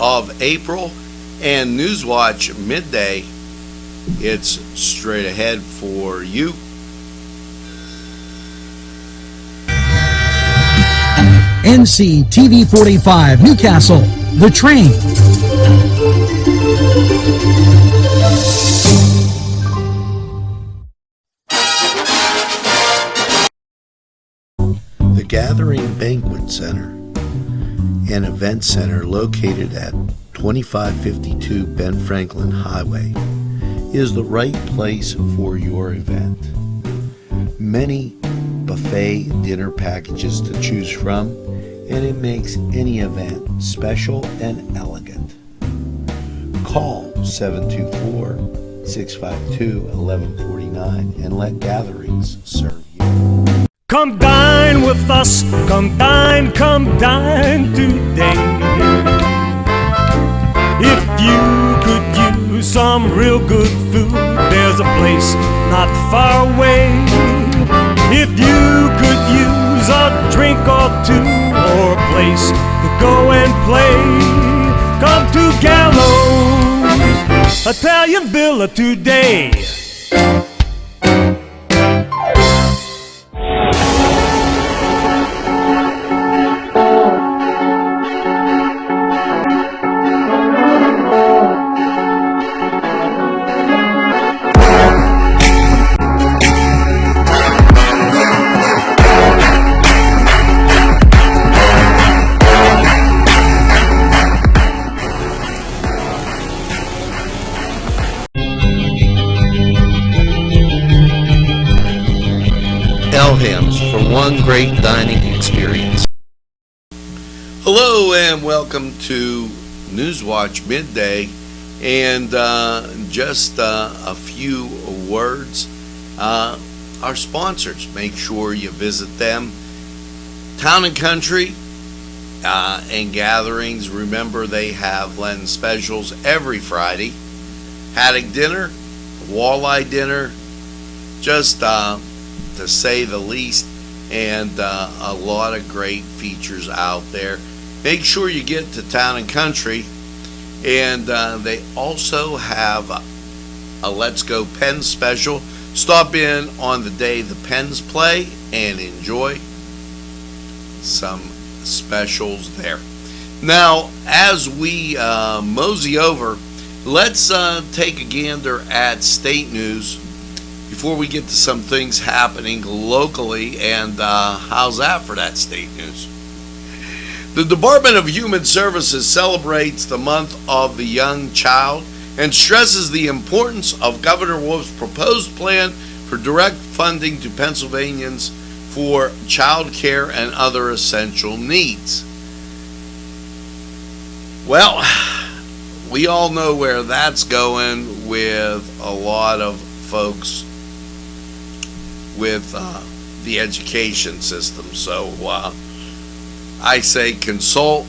of April, and Newswatch Midday. It's straight ahead for you. Nctv45 Newcastle, The Train. The Gathering Banquet Center, an event center located at 2552 Ben Franklin Highway, is the right place for your event. Many buffet dinner packages to choose from, and it makes any event special and elegant. Call 724-652-1149 and let Gatherings serve you. Come dine with us, come dine today. If you could use some real good food, there's a place not far away. If you could use a drink or two, or a place to go and play, come to Gallows Italian Villa today. Elham's for one great dining experience. Hello and welcome to Newswatch Midday, and just a few words. Our sponsors, make sure you visit them. Town and Country and Gatherings, remember they have Lenten specials every Friday. Haddock dinner, walleye dinner, just to say the least, and a lot of great features out there. Make sure you get to Town and Country, and they also have a Let's Go Pens special. Stop in on the day the Pens play and enjoy some specials there. Now, as we mosey over, let's take a gander at state news before we get to some things happening locally, and how's that for that state news? The Department of Human Services celebrates the month of the young child and stresses the importance of Governor Wolf's proposed plan for direct funding to Pennsylvanians for child care and other essential needs. Well, we all know where that's going with a lot of folks with the education system. So I say consult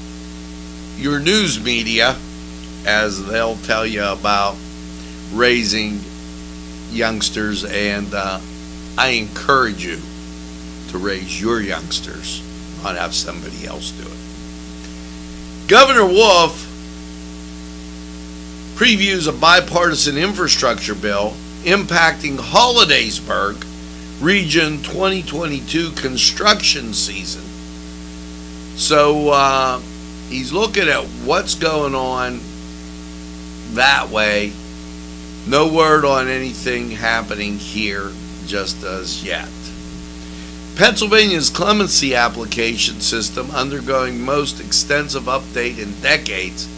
your news media, as they'll tell you about raising youngsters, and I encourage you to raise your youngsters, not have somebody else do it. Governor Wolf previews a bipartisan infrastructure bill impacting Hollidaysburg Region 2022 construction season. So he's looking at what's going on that way. No word on anything happening here just as yet. Pennsylvania's clemency application system, undergoing most extensive update in decades,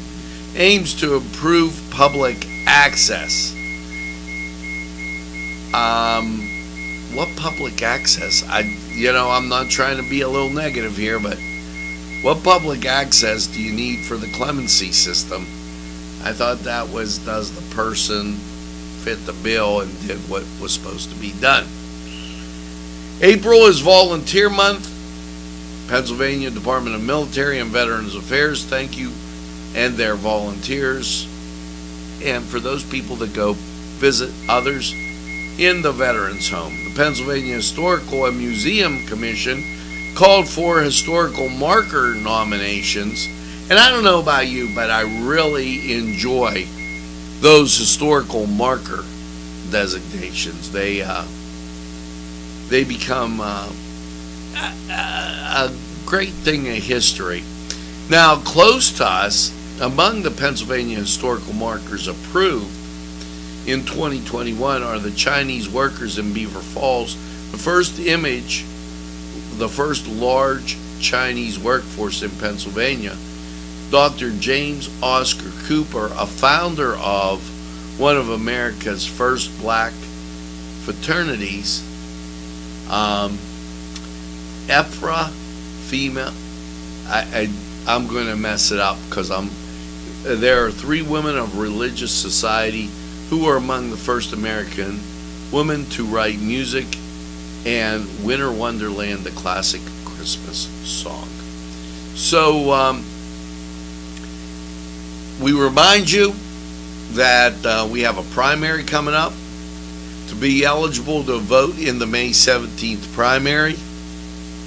aims to improve public access. What public access? I'm not trying to be a little negative here, but what public access do you need for the clemency system? I thought that was, does the person fit the bill and did what was supposed to be done? April is Volunteer Month. Pennsylvania Department of Military and Veterans Affairs, thank you, and their volunteers. And for those people that go visit others in the Veterans Home, the Pennsylvania Historical and Museum Commission called for historical marker nominations And I don't know about you, but I really enjoy those historical marker designations. They become a great thing of history. Now, close to us, among the Pennsylvania historical markers approved in 2021 are the Chinese workers in Beaver Falls. The first image, the first large Chinese workforce in Pennsylvania. Dr. James Oscar Cooper, a founder of one of America's first black fraternities, Ephra female. I'm going to mess it up because there are 3 women of religious society who were among the first American women to write music and Winter Wonderland, the classic Christmas song. So we remind you that we have a primary coming up. To be eligible to vote in the May 17th primary,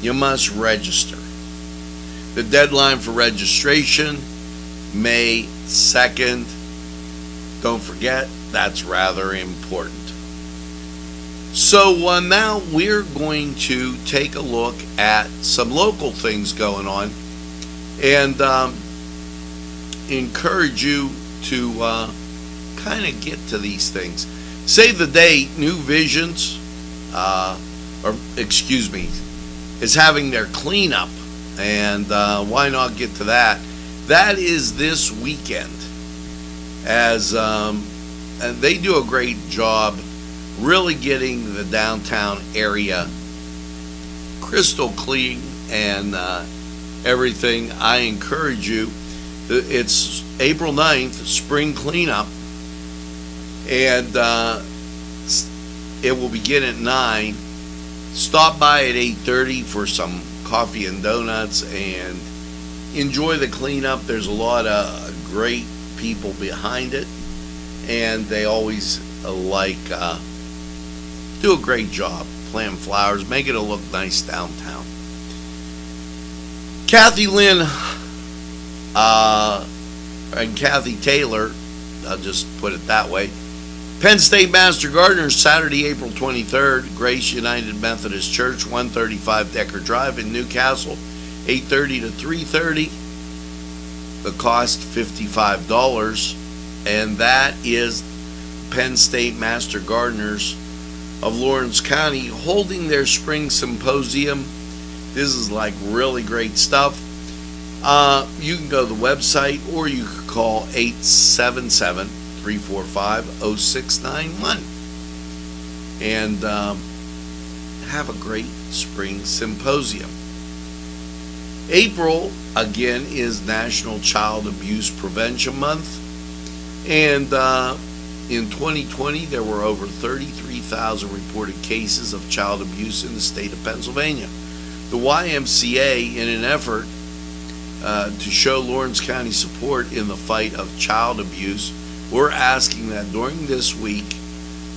you must register. The deadline for registration, May 2nd. Don't forget, that's rather important. So now we're going to take a look at some local things going on and encourage you to kind of get to these things. Save the Date, New Visions, is having their cleanup, and why not get to that? That is this weekend, as and they do a great job really getting the downtown area crystal clean and everything. I encourage you. It's April 9th, spring cleanup, and it will begin at 9. Stop by at 8:30 for some coffee and donuts and enjoy the cleanup. There's a lot of great people behind it, and they always do a great job planting flowers, making it look nice downtown. Kathy Lynn and Kathy Taylor, I'll just put it that way. Penn State Master Gardeners, Saturday, April 23rd, Grace United Methodist Church, 135 Decker Drive in Newcastle, 8:30 to 3:30. The cost $55, and that is Penn State Master Gardeners of Lawrence County holding their spring symposium. This is like really great stuff. You can go to the website, or you could call 877-345-0691 and have a great spring symposium. April, again, is National Child Abuse Prevention Month, and in 2020 there were over 33,000 reported cases of child abuse in the state of Pennsylvania. The YMCA, in an effort to show Lawrence County support in the fight of child abuse, we're asking that during this week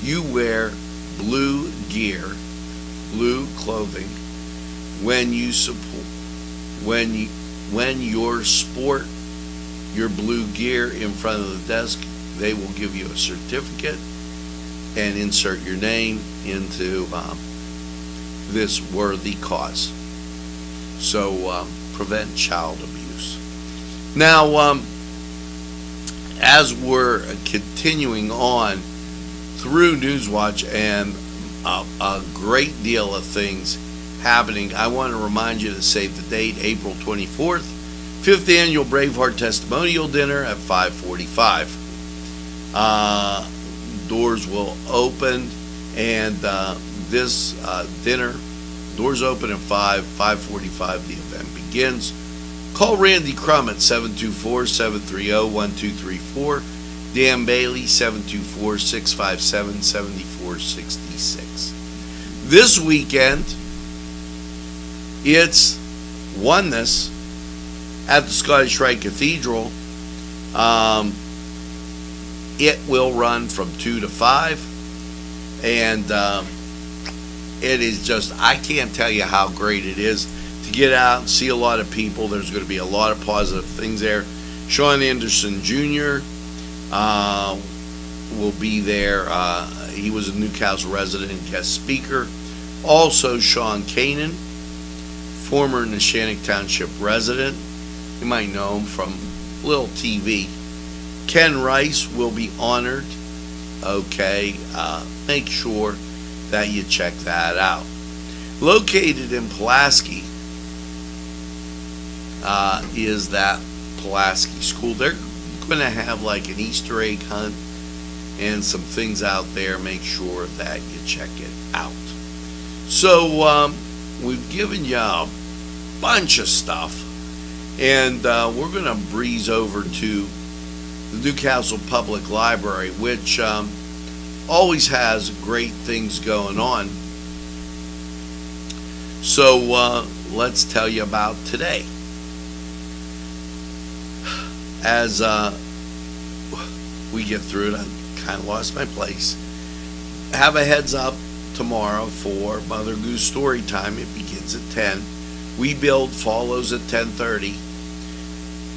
you wear blue gear, blue clothing, when you sport your blue gear in front of the desk. They will give you a certificate and insert your name into this worthy cause. So prevent child abuse. Now, as we're continuing on through Newswatch and a great deal of things happening, I want to remind you to save the date, April 24th, 5th Annual Braveheart Testimonial Dinner at 5:45. Doors will open, and this dinner, doors open at 5:45 the event begins. Call Randy Crum at 724-730-1234, Dan Bailey 724-657-7466. This weekend, it's Oneness at the Scottish Rite Cathedral. It will run from 2 to 5, and it is just, I can't tell you how great it is to get out and see a lot of people. There's going to be a lot of positive things there. Sean Anderson Jr. Will be there. He was a Newcastle resident and guest speaker. Also, Sean Kanan, former Neshannock Township resident. You might know him from Little TV. Ken Rice will be honored. Okay, make sure that you check that out. Located in Pulaski is that Pulaski School. They're going to have like an Easter egg hunt and some things out there. Make sure that you check it out. So we've given you a bunch of stuff, and we're going to breeze over to the Newcastle Public Library, which always has great things going on. So let's tell you about today. As we get through it, I kind of lost my place. Have a heads up tomorrow for Mother Goose Story Time. It begins at 10. We Build follows at 10:30.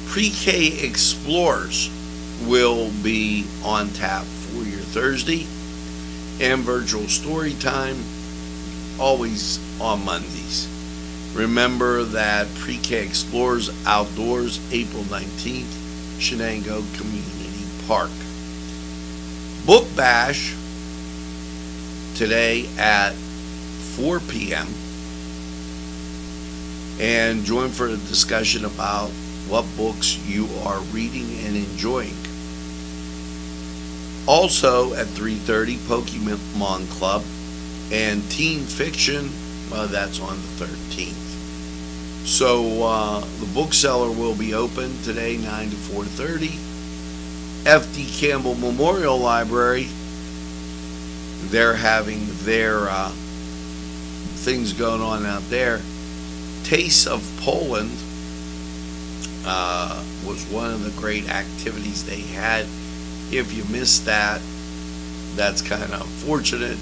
Pre-K Explorers will be on tap for your Thursday, and Virtual Story Time always on Mondays. Remember that Pre-K Explorers outdoors April 19th, Shenango Community Park. Book Bash today at 4 p.m. and join for a discussion about what books you are reading and enjoying. Also at 3:30, Pokemon Club and Teen Fiction, that's on the 13th. So the bookseller will be open today 9 to 4:30. F.D. Campbell Memorial Library, they're having their things going on out there. Tastes of Poland was one of the great activities they had. If you missed that, that's kind of unfortunate,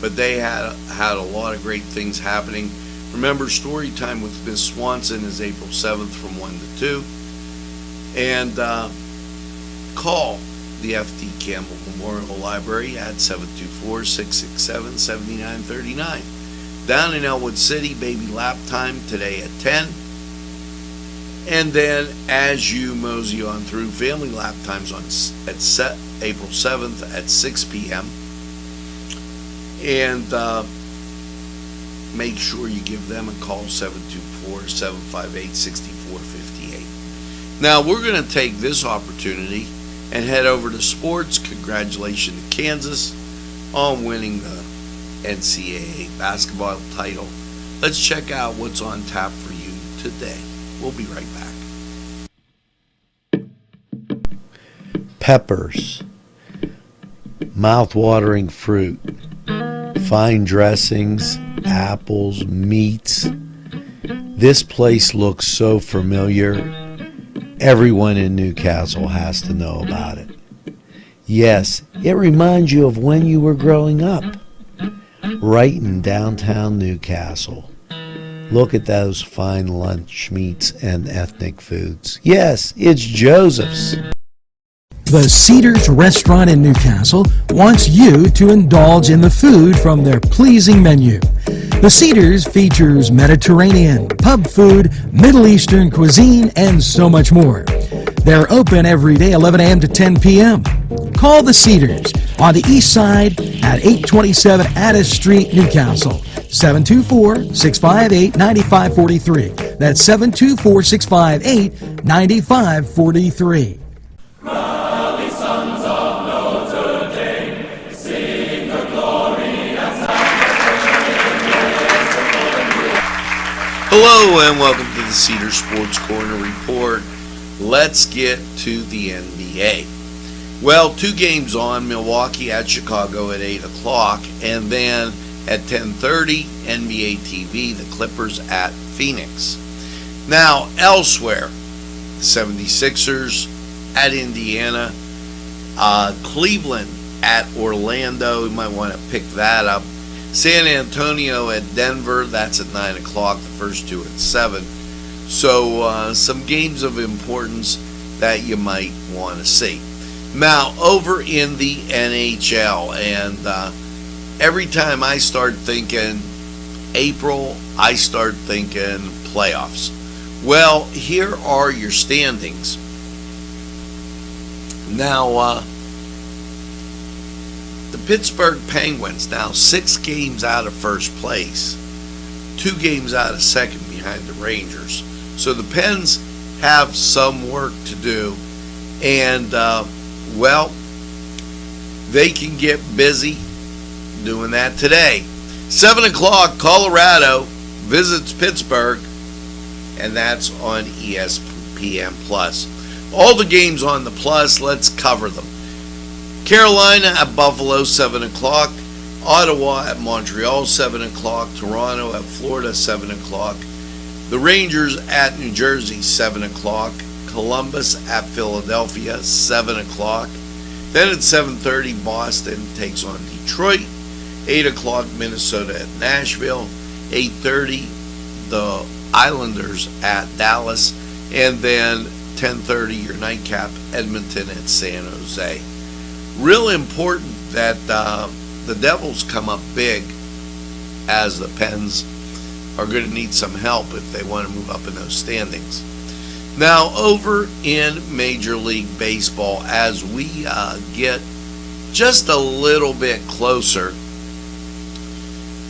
but they had a lot of great things happening. Remember, Story Time with Miss Swanson is April 7th from 1 to 2. And call the F.D. Campbell Memorial Library at 724-667-7939. Down in Elwood City, Baby Lap Time today at 10. And then as you mosey on through, Family Lap Times on April 7th at 6 p.m. And make sure you give them a call, 724-758-6458. Now, we're going to take this opportunity and head over to sports. Congratulations to Kansas on winning the NCAA basketball title. Let's check out what's on tap for you today. We'll be right back. Peppers, mouth-watering fruit, fine dressings, apples, meats. This place looks so familiar. Everyone in Newcastle has to know about it. Yes, it reminds you of when you were growing up, right in downtown Newcastle. Look at those fine lunch meats and ethnic foods. Yes, it's Joseph's. The Cedars Restaurant in Newcastle wants you to indulge in the food from their pleasing menu. The Cedars features Mediterranean, pub food, Middle Eastern cuisine, and so much more. They're open every day 11 a.m. to 10 p.m. Call the Cedars on the east side at 827 Addis Street, Newcastle. 724-658-9543. That's 724-658-9543. Hello and welcome to the Cedar Sports Corner Report. Let's get to the NBA. Well, 2 games on, Milwaukee at Chicago at 8 o'clock, and then at 10:30, NBA TV, the Clippers at Phoenix. Now, elsewhere, 76ers at Indiana, Cleveland at Orlando. You might want to pick that up. San Antonio at Denver, that's at 9 o'clock, the first two at 7. So some games of importance that you might want to see. Now, over in the NHL, and every time I start thinking April, I start thinking playoffs. Well, here are your standings. Now, the Pittsburgh Penguins, now 6 games out of first place, 2 games out of second behind the Rangers. So the Pens have some work to do, and, well, they can get busy doing that today. 7 o'clock, Colorado visits Pittsburgh, and that's on ESPN+. All the games on the Plus, let's cover them. Carolina at Buffalo, 7 o'clock. Ottawa at Montreal, 7 o'clock. Toronto at Florida, 7 o'clock. The Rangers at New Jersey, 7 o'clock. Columbus at Philadelphia, 7 o'clock. Then at 7:30, Boston takes on Detroit. 8 o'clock, Minnesota at Nashville. 8:30, the Islanders at Dallas. And then 10:30, your nightcap, Edmonton at San Jose. Real important that the Devils come up big, as the Pens are going to need some help if they want to move up in those standings. Now, over in Major League Baseball, as we get just a little bit closer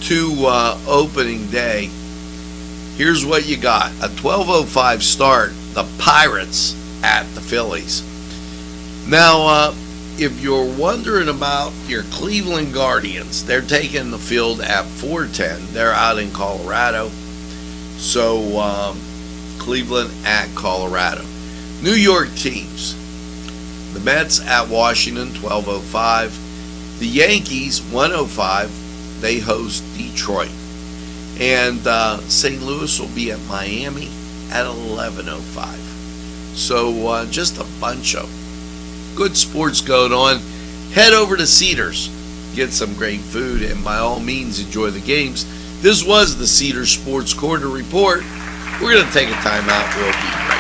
to opening day, here's what you got. A 12:05 start, the Pirates at the Phillies. Now, if you're wondering about your Cleveland Guardians, they're taking the field at 4:10. They're out in Colorado. So, Cleveland at Colorado. New York teams. The Mets at Washington, 12:05. The Yankees, 1:05. They host Detroit. And St. Louis will be at Miami at 11:05. So just a bunch of good sports going on. Head over to Cedars, get some great food, and by all means enjoy the games. This was the Cedars Sports Corner Report. We're going to take a time out. We'll be right back.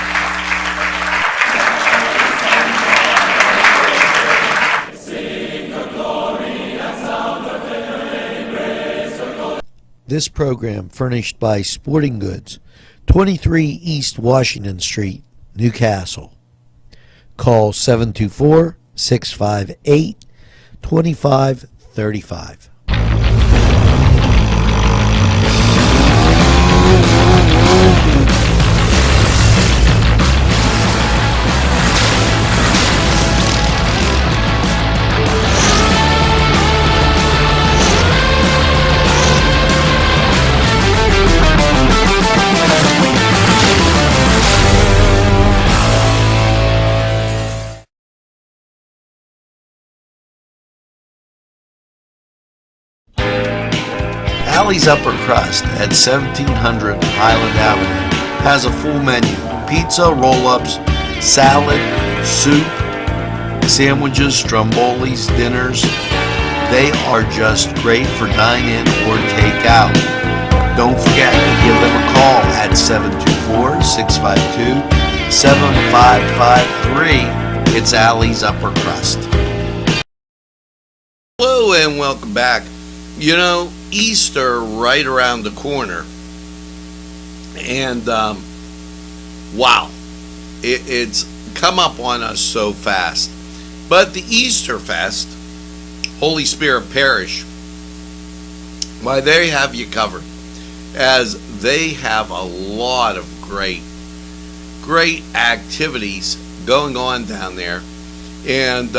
This program furnished by Sporting Goods, 23 East Washington Street, Newcastle. Call 724-658-2535. Allie's Upper Crust at 1700 Highland Avenue has a full menu: pizza, roll-ups, salad, soup, sandwiches, strombolis, dinners. They are just great for dine-in or take-out. Don't forget to give them a call at 724-652-7553. It's Allie's Upper Crust. Hello and welcome back. You know, Easter right around the corner, and wow, it's come up on us so fast. But the Easter Fest, Holy Spirit Parish, why, they have you covered, as they have a lot of great activities going on down there, and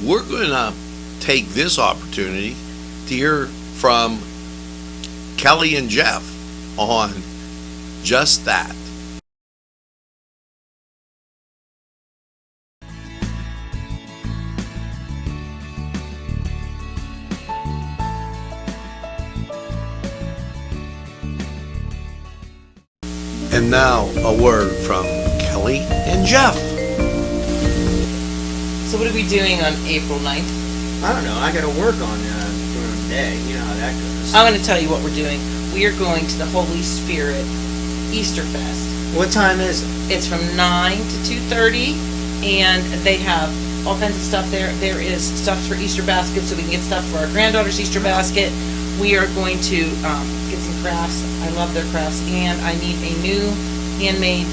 we're going to take this opportunity to hear from Kelly and Jeff on just that. And now a word from Kelly and Jeff. So what are we doing on April 9th? I don't know. I got to work on doing day. You know how that goes. I'm going to tell you what we're doing. We are going to the Holy Spirit Easter Fest. What time is it? It's from 9 to 2:30, and they have all kinds of stuff there. There is stuff for Easter baskets, so we can get stuff for our granddaughter's Easter basket. We are going to get some crafts. I love their crafts, and I need a new handmade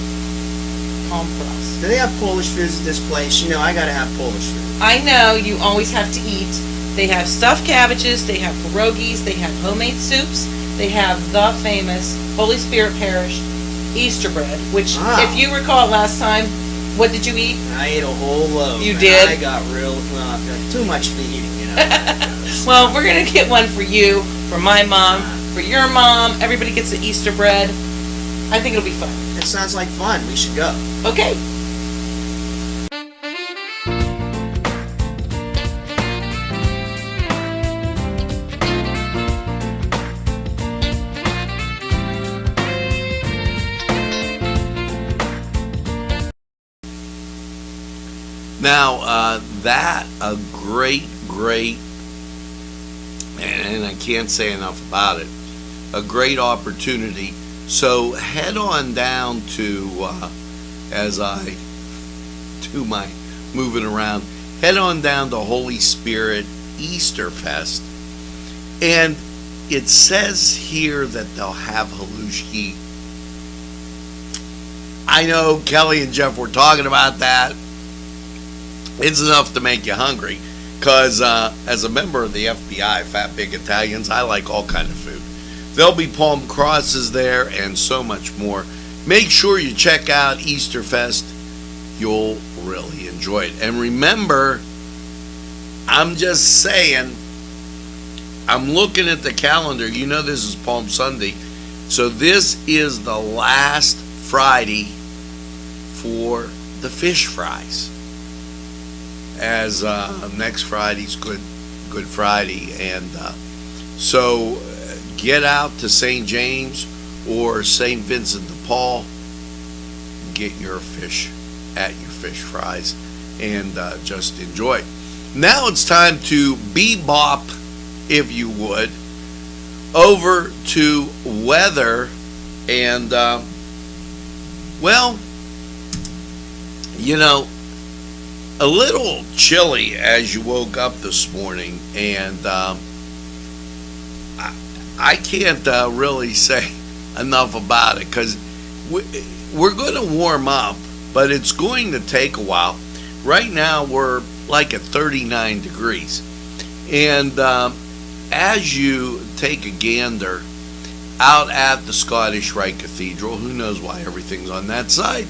palm cross. Do they have Polish foods at this place? You know, I gotta have Polish food. I know you always have to eat. They have stuffed cabbages, they have pierogies, they have homemade soups, they have the famous Holy Spirit Parish Easter bread, which, if you recall last time, what did you eat? I ate a whole load. You did? I got too much to eat, you know. Well, we're going to get one for you, for my mom, for your mom. Everybody gets the Easter bread. I think it'll be fun. It sounds like fun. We should go. Okay. Now, that a great, and I can't say enough about it, a great opportunity. So head on down to, as I do my moving around, head on down to Holy Spirit Easter Fest. And it says here that they'll have halushki. I know Kelly and Jeff were talking about that. It's enough to make you hungry, because as a member of the FBI, Fat Big Italians, I like all kind of food. There'll be palm crosses there and so much more. Make sure you check out Easter Fest. You'll really enjoy it. And remember, I'm just saying, I'm looking at the calendar. You know this is Palm Sunday. So this is the last Friday for the fish fries. As next Friday's Good Friday, and so get out to St. James or St. Vincent de Paul, get your fish at your fish fries, and just enjoy. Now it's time to bebop, if you would, over to weather, and well, you know, a little chilly as you woke up this morning, and I can't really say enough about it, because we're going to warm up, but it's going to take a while. Right now we're like at 39 degrees, and as you take a gander out at the Scottish Rite Cathedral, who knows why everything's on that side,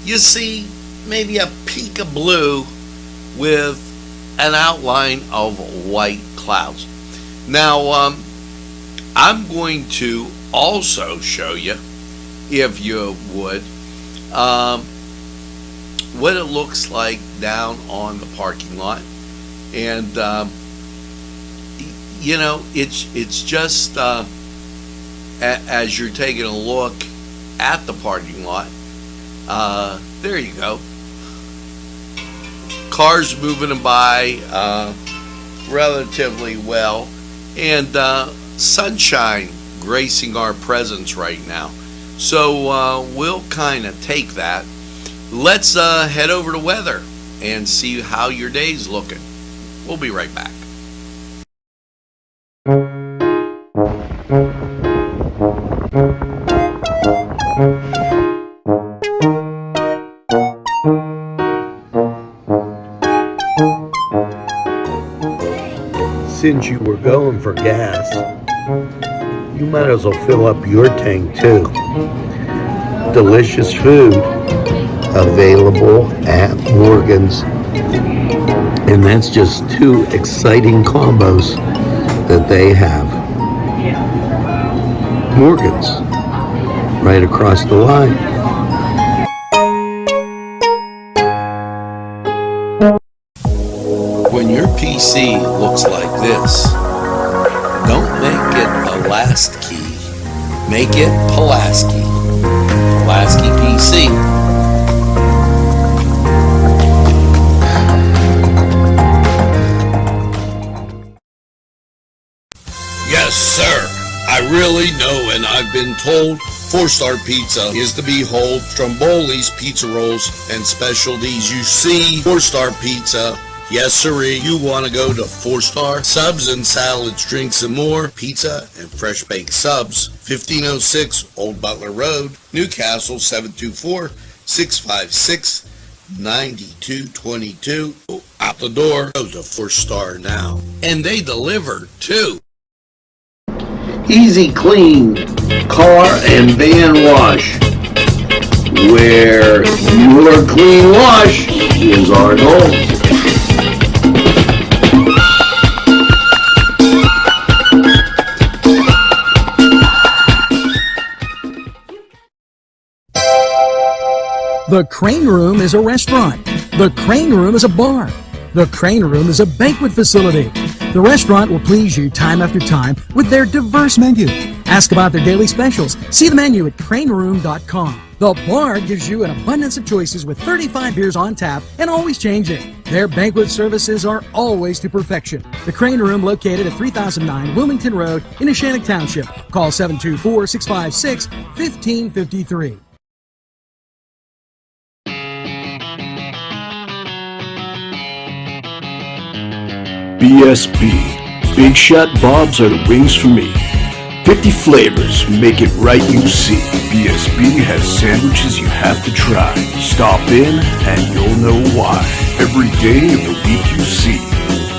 you see maybe a peak of blue with an outline of white clouds. Now, I'm going to also show you, if you would, what it looks like down on the parking lot. And, you know, it's just, as you're taking a look at the parking lot, there you go. Cars moving by relatively well, and sunshine gracing our presence right now. So we'll kind of take that. Let's head over to weather and see how your day's looking. We'll be right back. Since you were going for gas, you might as well fill up your tank too. Delicious food available at Morgan's, and that's just two exciting combos that they have. Morgan's, right across the line. When your PC looks like this, don't make it a last key, make it Pulaski. Pulaski PC. been told 4-star pizza is to behold. Stromboli's Pizza Rolls and Specialties. You see 4-star pizza. Yes, sirree. You want to go to 4-star? Subs and salads, drinks, and more. Pizza and fresh baked subs. 1506 Old Butler Road, Newcastle, 724-656-9222. Out the door. Go to 4-star now. And they deliver, too. Easy Clean Car and Van Wash, where your clean wash is our goal. The Crane Room is a restaurant. The Crane Room is a bar. The Crane Room is a banquet facility. The restaurant will please you time after time with their diverse menu. Ask about their daily specials. See the menu at craneroom.com. The bar gives you an abundance of choices with 35 beers on tap and always changing. Their banquet services are always to perfection. The Crane Room, located at 3009 Wilmington Road in Neshannock Township. Call 724-656-1553. BSB. Big Shot Bobs are the wings for me. 50 flavors, make it right, you see. BSB has sandwiches you have to try. Stop in and you'll know why. Every day of the week you see.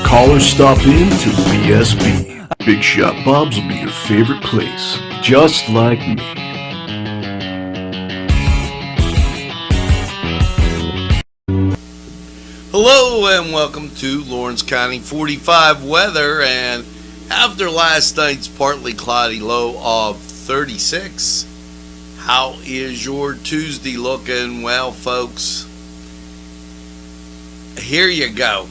Call or stop in to BSB. Big Shot Bobs will be your favorite place, just like me. Hello and welcome to Lawrence County 45 weather. And after last night's partly cloudy low of 36, how is your Tuesday looking? Well, folks, here you go.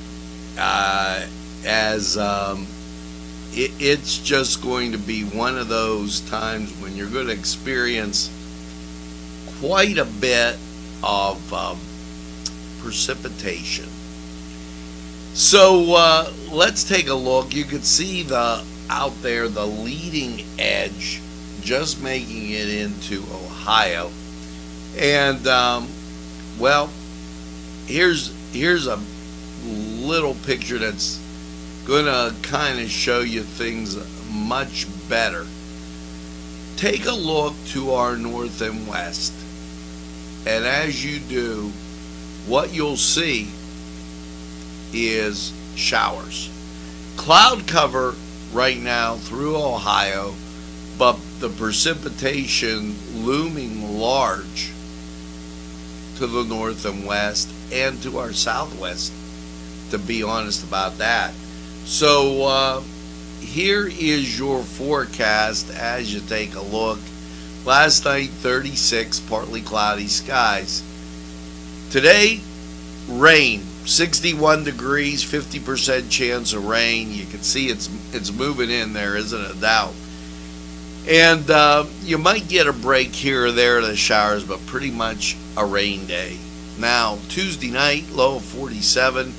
It's just going to be one of those times when you're going to experience quite a bit of precipitation. So let's take a look. You can see out there the leading edge just making it into Ohio. And well, here's a little picture that's gonna kind of show you things much better. Take a look to our north and west, and as you do, what you'll see is showers. Cloud cover right now through Ohio, but the precipitation looming large to the north and west and to our southwest, to be honest about that. So here is your forecast as you take a look. Last night 36, partly cloudy skies. Today, rain, 61 degrees, 50% chance of rain. You can see it's moving in there, isn't it? A doubt. And you might get a break here or there in the showers, but pretty much a rain day. Now, Tuesday night, low of 47,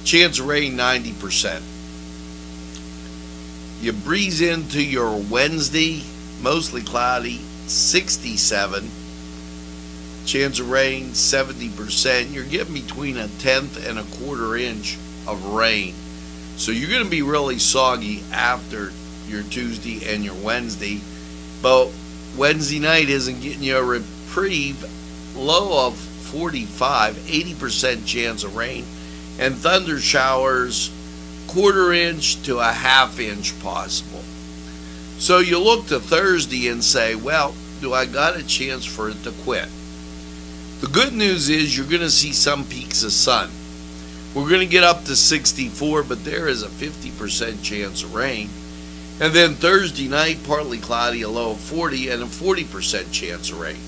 chance of rain 90%. You breeze into your Wednesday, mostly cloudy, 67. Chance of rain 70%. You're getting between a tenth and a quarter inch of rain. So you're going to be really soggy after your Tuesday and your Wednesday. But Wednesday night isn't getting you a reprieve. Low of 45, 80% chance of rain. And thunder showers, quarter inch to a half inch possible. So you look to Thursday and say, well, do I got a chance for it to quit? The good news is you're going to see some peaks of sun. We're going to get up to 64, but there is a 50% chance of rain. And then Thursday night, partly cloudy, a low of 40, and a 40% chance of rain.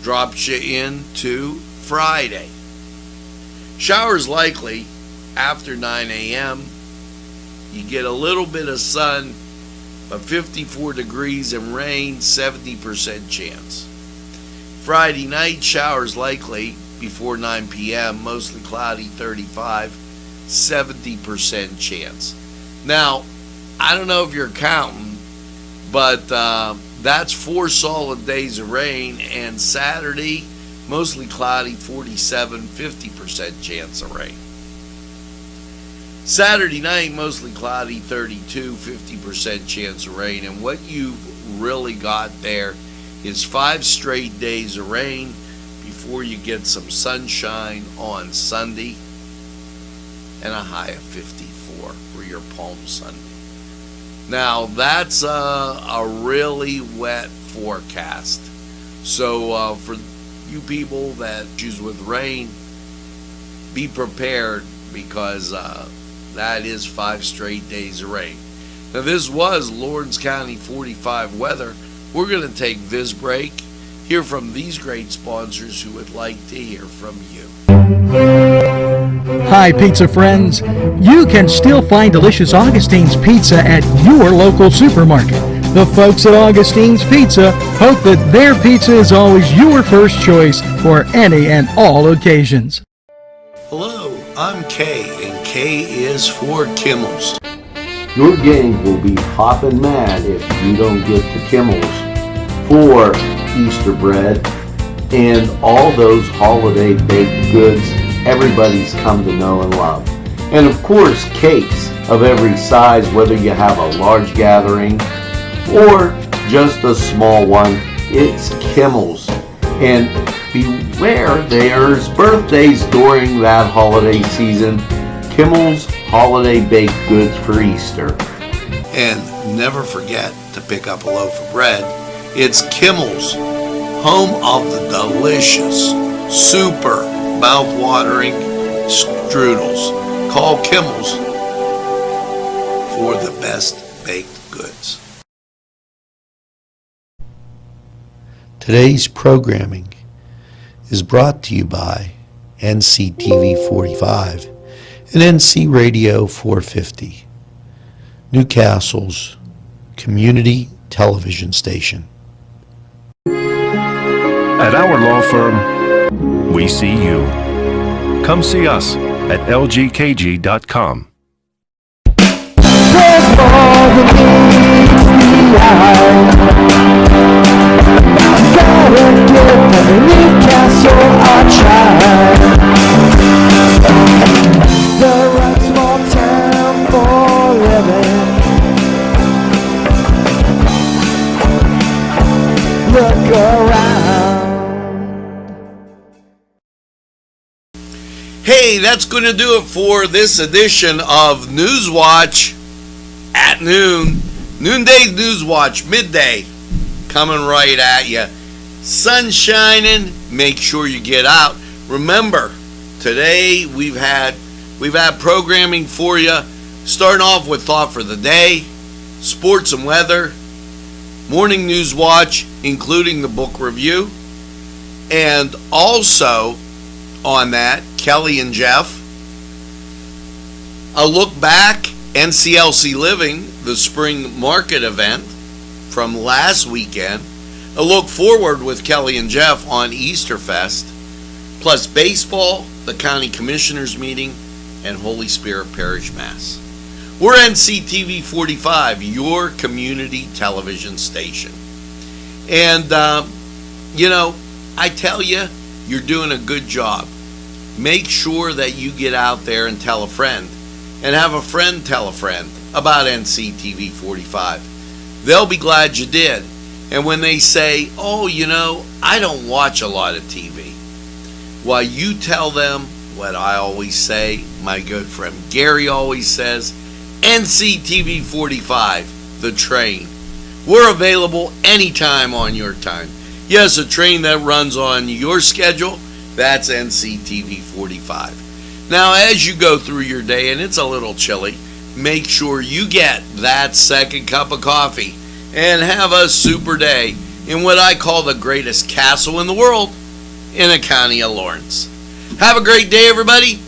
Drops you into Friday. Showers likely after 9 a.m. You get a little bit of sun, but 54 degrees and rain, 70% chance. Friday night, showers likely before 9 p.m., mostly cloudy, 35, 70% chance. Now, I don't know if you're counting, but That's 4 solid days of rain, and Saturday, mostly cloudy, 47, 50% chance of rain. Saturday night, mostly cloudy, 32, 50% chance of rain. And what you've really got there is 5 straight days of rain before you get some sunshine on Sunday and a high of 54 for your Palm Sunday. Now, that's a really wet forecast. So for you people that choose with rain, be prepared, because that is 5 straight days of rain. Now, this was Lawrence County 45 weather. We're going to take this break, hear from these great sponsors who would like to hear from you. Hi, pizza friends. You can still find delicious Augustine's Pizza at your local supermarket. The folks at Augustine's Pizza hope that their pizza is always your first choice for any and all occasions. Hello, I'm Kay, and K is for Kimmel's. Your gang will be poppin' mad if you don't get the Kimmels for Easter bread and all those holiday baked goods everybody's come to know and love. And of course, cakes of every size, whether you have a large gathering or just a small one, it's Kimmel's. And beware, there's birthdays during that holiday season. Kimmel's holiday baked goods for Easter. And never forget to pick up a loaf of bread. It's Kimmel's, home of the delicious, super mouth-watering strudels. Call Kimmel's for the best baked goods. Today's programming is brought to you by Nctv45 and NC Radio 450, Newcastle's community television station. At our law firm, we see you. Come see us at lgkg.com. There's more than meets the eye. Gotta give every Newcastle a try. The right small town for living. Look around. Hey, that's going to do it for this edition of Newswatch at noon. Noonday Newswatch Midday coming right at you. Sun shining. Make sure you get out. Remember, today we've had programming for you. Starting off with Thought for the Day, Sports and Weather, Morning News Watch, including the book review, and also on that, Kelly and Jeff, a look back, NCLC Living, the spring market event from last weekend, a look forward with Kelly and Jeff on Easterfest, plus baseball, the county commissioners meeting, and Holy Spirit Parish Mass. We're Nctv45, your community television station. And, I tell you, you're doing a good job. Make sure that you get out there and tell a friend, and have a friend tell a friend about Nctv45. They'll be glad you did. And when they say, I don't watch a lot of TV, well, you tell them what I always say, my good friend Gary always says, Nctv45, the train. We're available anytime on your time. Yes, a train that runs on your schedule, that's Nctv45. Now, as you go through your day, and it's a little chilly, make sure you get that second cup of coffee and have a super day in what I call the greatest castle in the world, in the county of Lawrence. Have a great day, everybody.